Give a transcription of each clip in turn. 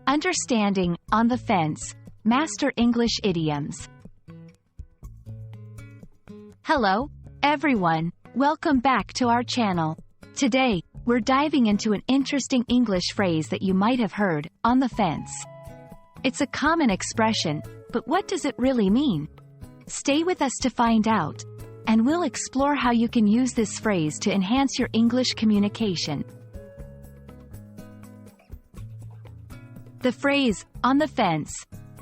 Understanding, on the fence, master English idioms. Hello, everyone. Welcome back to our channel. Today, we're diving into an interesting English phrase that you might have heard, on the fence. It's a common expression, but what does it really mean? Stay with us to find out, and we'll explore how you can use this phrase to enhance your English communication. The phrase, on the fence,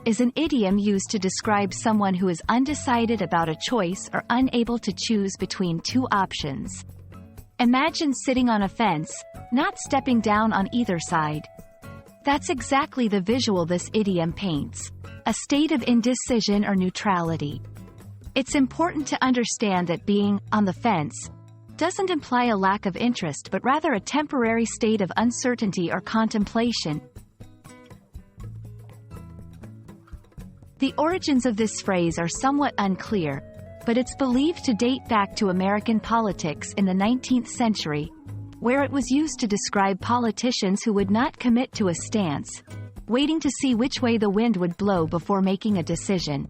is an idiom used to describe someone who is undecided about a choice or unable to choose between two options. Imagine sitting on a fence, not stepping down on either side. That's exactly the visual this idiom paints, a state of indecision or neutrality. It's important to understand that being on the fence doesn't imply a lack of interest but rather a temporary state of uncertainty or contemplation. The origins of this phrase are somewhat unclear, but it's believed to date back to American politics in the 19th century, where it was used to describe politicians who would not commit to a stance, waiting to see which way the wind would blow before making a decision.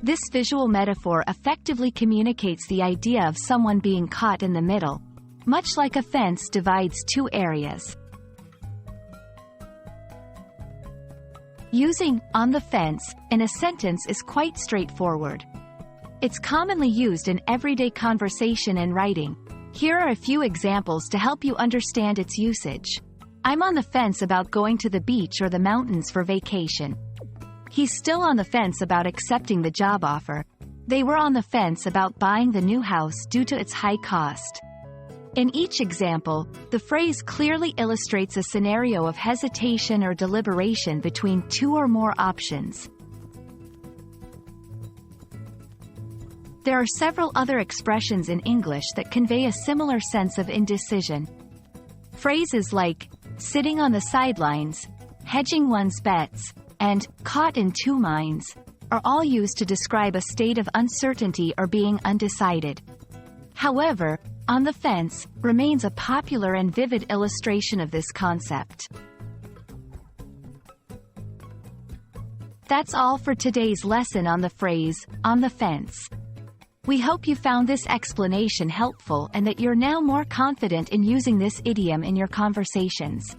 This visual metaphor effectively communicates the idea of someone being caught in the middle, much like a fence divides two areas. Using on the fence in a sentence is quite straightforward. It's commonly used in everyday conversation and writing. Here are a few examples to help you understand its usage. I'm on the fence about going to the beach or the mountains for vacation. He's still on the fence about accepting the job offer. They were on the fence about buying the new house due to its high cost. In each example, the phrase clearly illustrates a scenario of hesitation or deliberation between two or more options. There are several other expressions in English that convey a similar sense of indecision. Phrases like sitting on the sidelines, hedging one's bets, and caught in two minds are all used to describe a state of uncertainty or being undecided. However, on the fence remains a popular and vivid illustration of this concept. That's all for today's lesson on the phrase, on the fence. We hope you found this explanation helpful and that you're now more confident in using this idiom in your conversations.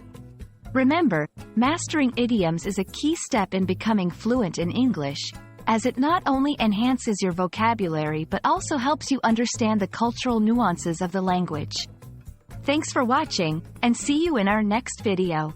Remember, mastering idioms is a key step in becoming fluent in English, as it not only enhances your vocabulary but also helps you understand the cultural nuances of the language. Thanks for watching, and see you in our next video.